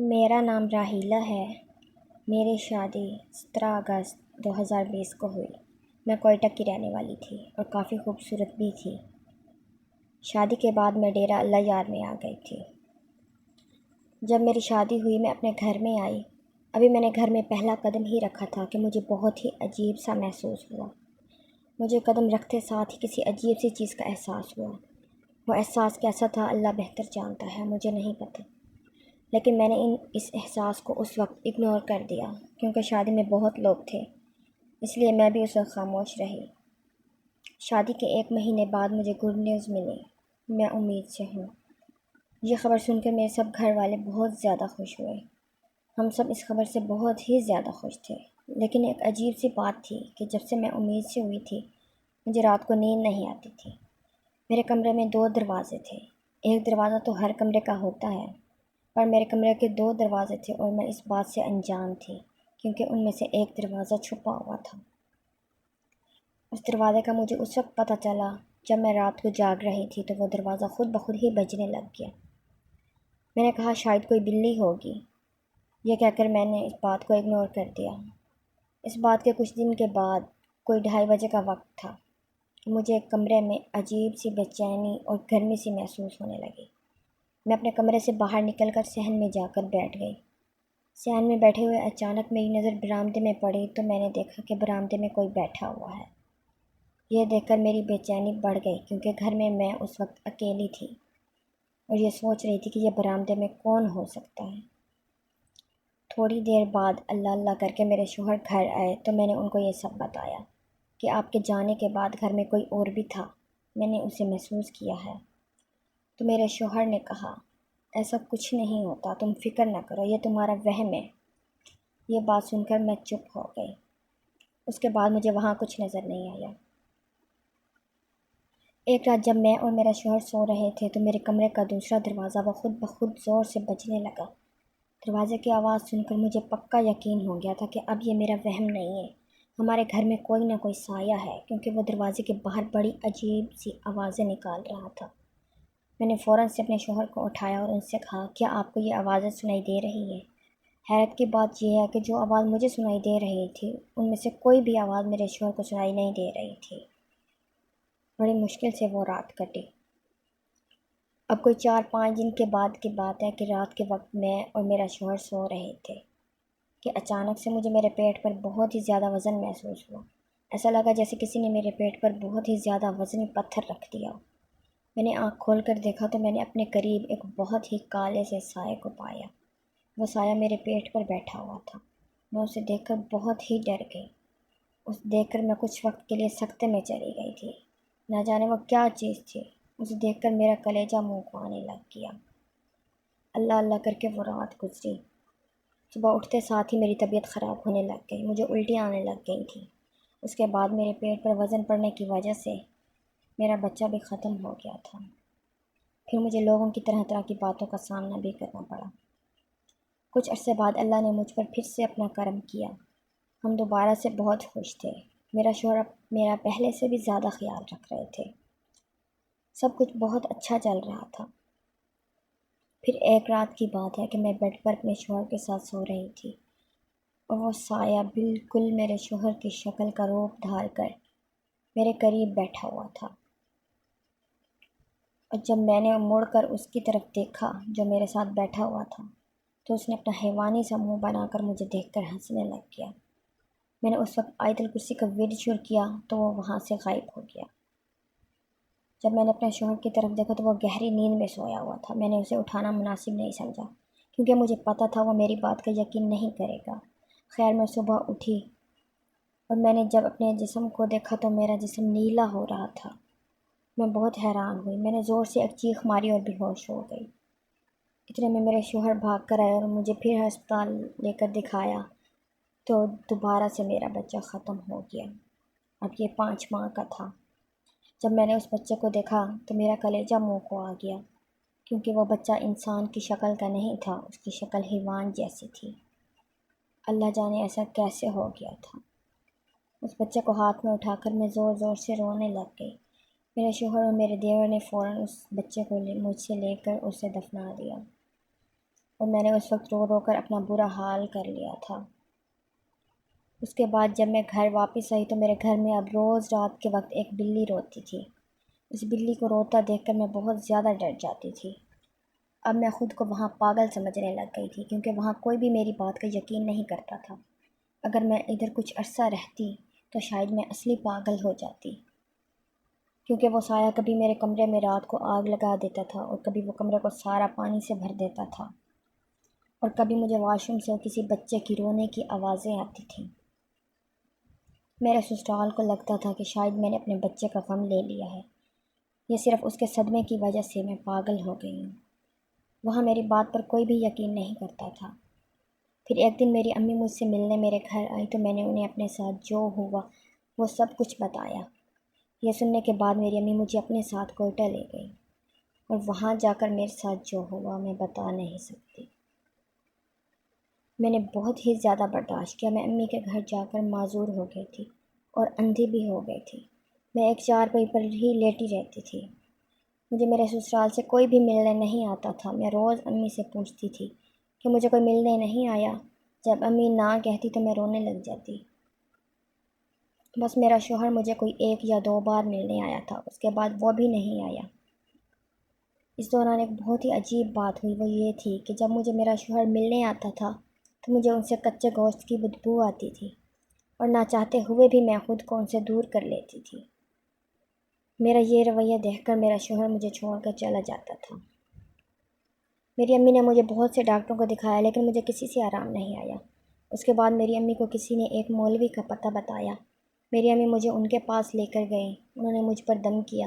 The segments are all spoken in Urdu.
میرا نام راحیلہ ہے۔ میری شادی 17 اگست 2020 کو ہوئی۔ میں کوئٹہ کی رہنے والی تھی اور کافی خوبصورت بھی تھی۔ شادی کے بعد میں ڈیرہ اللہ یار میں آ گئی تھی۔ جب میری شادی ہوئی میں اپنے گھر میں آئی۔ ابھی میں نے گھر میں پہلا قدم ہی رکھا تھا کہ مجھے بہت ہی عجیب سا محسوس ہوا۔ مجھے قدم رکھتے ساتھ ہی کسی عجیب سی چیز کا احساس ہوا۔ وہ احساس کیسا تھا اللہ بہتر جانتا ہے، مجھے نہیں پتہ، لیکن میں نے اس احساس کو اس وقت اگنور کر دیا کیونکہ شادی میں بہت لوگ تھے، اس لیے میں بھی اس وقت خاموش رہی۔ شادی کے 1 مہینے بعد مجھے گڈ نیوز ملی۔ میں امید سے ہوں۔ یہ خبر سن کر میرے سب گھر والے بہت زیادہ خوش ہوئے۔ ہم سب اس خبر سے بہت ہی زیادہ خوش تھے، لیکن ایک عجیب سی بات تھی کہ جب سے میں امید سے ہوئی تھی مجھے رات کو نیند نہیں آتی تھی۔ میرے کمرے میں 2 دروازے تھے۔ ایک دروازہ تو ہر کمرے کا ہوتا ہے، پر میرے کمرے کے 2 دروازے تھے اور میں اس بات سے انجان تھی کیونکہ ان میں سے ایک دروازہ چھپا ہوا تھا۔ اس دروازے کا مجھے اس وقت پتہ چلا جب میں رات کو جاگ رہی تھی تو وہ دروازہ خود بخود ہی بجنے لگ گیا۔ میں نے کہا شاید کوئی بلی ہوگی۔ یہ کہہ کر میں نے اس بات کو اگنور کر دیا۔ اس بات کے کچھ دن کے بعد کوئی 2:30 بجے کا وقت تھا کہ مجھے ایک کمرے میں عجیب سی بے چینی اور گرمی سی محسوس ہونے لگی۔ میں اپنے کمرے سے باہر نکل کر صحن میں جا کر بیٹھ گئی۔ صحن میں بیٹھے ہوئے اچانک میری نظر برآمدے میں پڑی تو میں نے دیکھا کہ برآمدے میں کوئی بیٹھا ہوا ہے۔ یہ دیکھ کر میری بے چینی بڑھ گئی کیونکہ گھر میں اس وقت اکیلی تھی اور یہ سوچ رہی تھی کہ یہ برآمدے میں کون ہو سکتا ہے۔ تھوڑی دیر بعد اللہ اللہ کر کے میرے شوہر گھر آئے تو میں نے ان کو یہ سب بتایا کہ آپ کے جانے کے بعد گھر میں کوئی اور بھی تھا، میں نے اسے محسوس کیا ہے۔ تو میرے شوہر نے کہا ایسا کچھ نہیں ہوتا، تم فکر نہ کرو، یہ تمہارا وہم ہے۔ یہ بات سن کر میں چپ ہو گئی۔ اس کے بعد مجھے وہاں کچھ نظر نہیں آیا۔ ایک رات جب میں اور میرا شوہر سو رہے تھے تو میرے کمرے کا دوسرا دروازہ وہ خود بخود زور سے بجنے لگا۔ دروازے کی آواز سن کر مجھے پکا یقین ہو گیا تھا کہ اب یہ میرا وہم نہیں ہے، ہمارے گھر میں کوئی نہ کوئی سایہ ہے کیونکہ وہ دروازے کے باہر بڑی عجیب سی آوازیں نکال رہا تھا۔ میں نے فوراً سے اپنے شوہر کو اٹھایا اور ان سے کہا کیا آپ کو یہ آوازیں سنائی دے رہی ہیں؟ حیرت کی بات یہ ہے کہ جو آواز مجھے سنائی دے رہی تھی ان میں سے کوئی بھی آواز میرے شوہر کو سنائی نہیں دے رہی تھی۔ بڑی مشکل سے وہ رات کٹی۔ اب کوئی 4-5 دن کے بعد کی بات ہے کہ رات کے وقت میں اور میرا شوہر سو رہے تھے کہ اچانک سے مجھے میرے پیٹ پر بہت ہی زیادہ وزن محسوس ہوا۔ ایسا لگا جیسے کسی نے میرے پیٹ پر بہت ہی زیادہ وزنی پتھر رکھ دیا۔ میں نے آنکھ کھول کر دیکھا تو میں نے اپنے قریب ایک بہت ہی کالے سے سائے کو پایا۔ وہ سایہ میرے پیٹ پر بیٹھا ہوا تھا۔ میں اسے دیکھ کر بہت ہی ڈر گئی۔ اسے دیکھ کر میں کچھ وقت کے لیے سکتے میں چلی گئی تھی۔ نہ جانے وہ کیا چیز تھی۔ اسے دیکھ کر میرا کلیجہ منہ کو آنے لگ گیا۔ اللہ اللہ کر کے وہ رات گزری۔ صبح اٹھتے ساتھ ہی میری طبیعت خراب ہونے لگ گئی، مجھے الٹیاں آنے لگ گئی تھیں۔ اس کے بعد میرے پیٹ پر وزن پڑنے کی وجہ سے میرا بچہ بھی ختم ہو گیا تھا۔ پھر مجھے لوگوں کی طرح طرح کی باتوں کا سامنا بھی کرنا پڑا۔ کچھ عرصے بعد اللہ نے مجھ پر پھر سے اپنا کرم کیا۔ ہم دوبارہ سے بہت خوش تھے۔ میرا شوہر اب میرا پہلے سے بھی زیادہ خیال رکھ رہے تھے۔ سب کچھ بہت اچھا چل رہا تھا۔ پھر ایک رات کی بات ہے کہ میں بیڈ پر اپنے شوہر کے ساتھ سو رہی تھی اور وہ سایہ بالکل میرے شوہر کی شکل کا روپ دھار کر میرے قریب بیٹھا ہوا تھا۔ اور جب میں نے مڑ کر اس کی طرف دیکھا جو میرے ساتھ بیٹھا ہوا تھا تو اس نے اپنا حیوانی سا منہ بنا کر مجھے دیکھ کر ہنسنے لگ گیا۔ میں نے اس وقت آیت الکرسی کا ورد شروع کیا تو وہ وہاں سے غائب ہو گیا۔ جب میں نے اپنے شوہر کی طرف دیکھا تو وہ گہری نیند میں سویا ہوا تھا۔ میں نے اسے اٹھانا مناسب نہیں سمجھا کیونکہ مجھے پتہ تھا وہ میری بات کا یقین نہیں کرے گا۔ خیر میں صبح اٹھی اور میں نے جب اپنے جسم کو دیکھا تو میرا جسم نیلا ہو رہا تھا۔ میں بہت حیران ہوئی۔ میں نے زور سے ایک چیخ ماری اور بے ہوش ہو گئی۔ اتنے میں میرے شوہر بھاگ کر آئے اور مجھے پھر ہسپتال لے کر دکھایا تو دوبارہ سے میرا بچہ ختم ہو گیا۔ اب یہ 5 ماہ کا تھا۔ جب میں نے اس بچے کو دیکھا تو میرا کلیجہ منہ کو آ گیا کیونکہ وہ بچہ انسان کی شکل کا نہیں تھا، اس کی شکل حیوان جیسی تھی۔ اللہ جانے ایسا کیسے ہو گیا تھا۔ اس بچے کو ہاتھ میں اٹھا کر میں زور زور سے رونے لگ گئی۔ میرے شوہر اور میرے دیور نے فوراً اس بچے کو مجھ سے لے کر اسے دفنا دیا۔ اور میں نے اس وقت رو رو کر اپنا برا حال کر لیا تھا۔ اس کے بعد جب میں گھر واپس آئی تو میرے گھر میں اب روز رات کے وقت ایک بلی روتی تھی۔ اس بلی کو روتا دیکھ کر میں بہت زیادہ ڈر جاتی تھی۔ اب میں خود کو وہاں پاگل سمجھنے لگ گئی تھی، کیونکہ وہاں کوئی بھی میری بات کا یقین نہیں کرتا تھا۔ اگر میں ادھر کچھ عرصہ رہتی تو شاید میں اصلی پاگل ہو جاتی، کیونکہ وہ سایہ کبھی میرے کمرے میں رات کو آگ لگا دیتا تھا، اور کبھی وہ کمرے کو سارا پانی سے بھر دیتا تھا، اور کبھی مجھے واش روم سے کسی بچے کی رونے کی آوازیں آتی تھیں۔ میرے سسرال کو لگتا تھا کہ شاید میں نے اپنے بچے کا غم لے لیا ہے، یہ صرف اس کے صدمے کی وجہ سے میں پاگل ہو گئی ہوں۔ وہاں میری بات پر کوئی بھی یقین نہیں کرتا تھا۔ پھر ایک دن میری امی مجھ سے ملنے میرے گھر آئی تو میں نے انہیں اپنے ساتھ جو ہوا وہ سب کچھ بتایا۔ یہ سننے کے بعد میری امی مجھے اپنے ساتھ کوئٹہ لے گئی، اور وہاں جا کر میرے ساتھ جو ہوا میں بتا نہیں سکتی۔ میں نے بہت ہی زیادہ برداشت کیا۔ میں امی کے گھر جا کر معذور ہو گئی تھی اور اندھی بھی ہو گئی تھی۔ میں ایک چارپائی پر ہی لیٹی رہتی تھی۔ مجھے میرے سسرال سے کوئی بھی ملنے نہیں آتا تھا۔ میں روز امی سے پوچھتی تھی کہ مجھے کوئی ملنے نہیں آیا۔ جب امی نہ کہتی تو میں رونے لگ جاتی۔ بس میرا شوہر مجھے کوئی 1 یا 2 بار ملنے آیا تھا، اس کے بعد وہ بھی نہیں آیا۔ اس دوران ایک بہت ہی عجیب بات ہوئی، وہ یہ تھی کہ جب مجھے میرا شوہر ملنے آتا تھا تو مجھے ان سے کچے گوشت کی بدبو آتی تھی، اور نہ چاہتے ہوئے بھی میں خود کو ان سے دور کر لیتی تھی۔ میرا یہ رویہ دیکھ کر میرا شوہر مجھے چھوڑ کر چلا جاتا تھا۔ میری امی نے مجھے بہت سے ڈاکٹروں کو دکھایا، لیکن مجھے کسی سے آرام نہیں آیا۔ اس کے بعد میری امی کو کسی نے ایک مولوی کا پتہ بتایا۔ میری امی مجھے ان کے پاس لے کر گئیں۔ انہوں نے مجھ پر دم کیا۔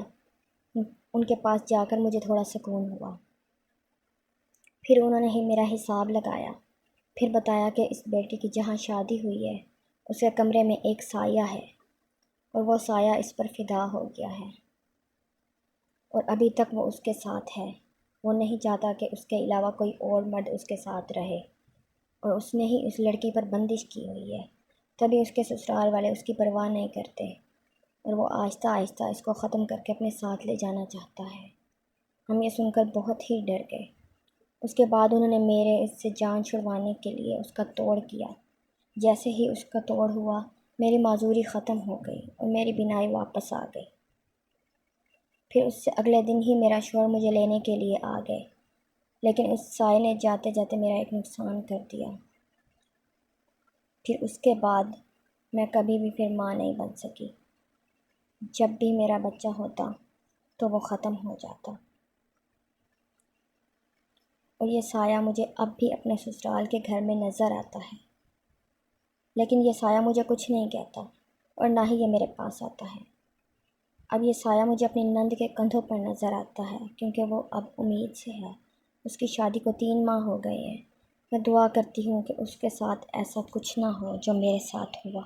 ان کے پاس جا کر مجھے تھوڑا سکون ہوا۔ پھر انہوں نے ہی میرا حساب لگایا۔ پھر بتایا کہ اس بیٹی کی جہاں شادی ہوئی ہے اس کے کمرے میں ایک سایہ ہے، اور وہ سایہ اس پر فدا ہو گیا ہے، اور ابھی تک وہ اس کے ساتھ ہے۔ وہ نہیں چاہتا کہ اس کے علاوہ کوئی اور مرد اس کے ساتھ رہے، اور اس نے ہی اس لڑکی پر بندش کی ہوئی ہے۔ تبھی اس کے سسرال والے اس کی پرواہ نہیں کرتے، اور وہ آہستہ آہستہ اس کو ختم کر کے اپنے ساتھ لے جانا چاہتا ہے۔ ہم یہ سن کر بہت ہی ڈر گئے۔ اس کے بعد انہوں نے میرے اس سے جان چھڑوانے کے لیے اس کا توڑ کیا۔ جیسے ہی اس کا توڑ ہوا میری معذوری ختم ہو گئی اور میری بینائی واپس آ گئی۔ پھر اس سے اگلے دن ہی میرا شوہر مجھے لینے کے لیے آ گئے، لیکن اس سائے نے جاتے جاتے میرا ایک نقصان کر دیا۔ پھر اس کے بعد میں کبھی بھی پھر ماں نہیں بن سکی۔ جب بھی میرا بچہ ہوتا تو وہ ختم ہو جاتا، اور یہ سایہ مجھے اب بھی اپنے سسرال کے گھر میں نظر آتا ہے، لیکن یہ سایہ مجھے کچھ نہیں کہتا، اور نہ ہی یہ میرے پاس آتا ہے۔ اب یہ سایہ مجھے اپنی نند کے کندھوں پر نظر آتا ہے، کیونکہ وہ اب امید سے ہے۔ اس کی شادی کو 3 ماہ ہو گئے ہیں۔ میں دعا کرتی ہوں کہ اس کے ساتھ ایسا کچھ نہ ہو جو میرے ساتھ ہوا۔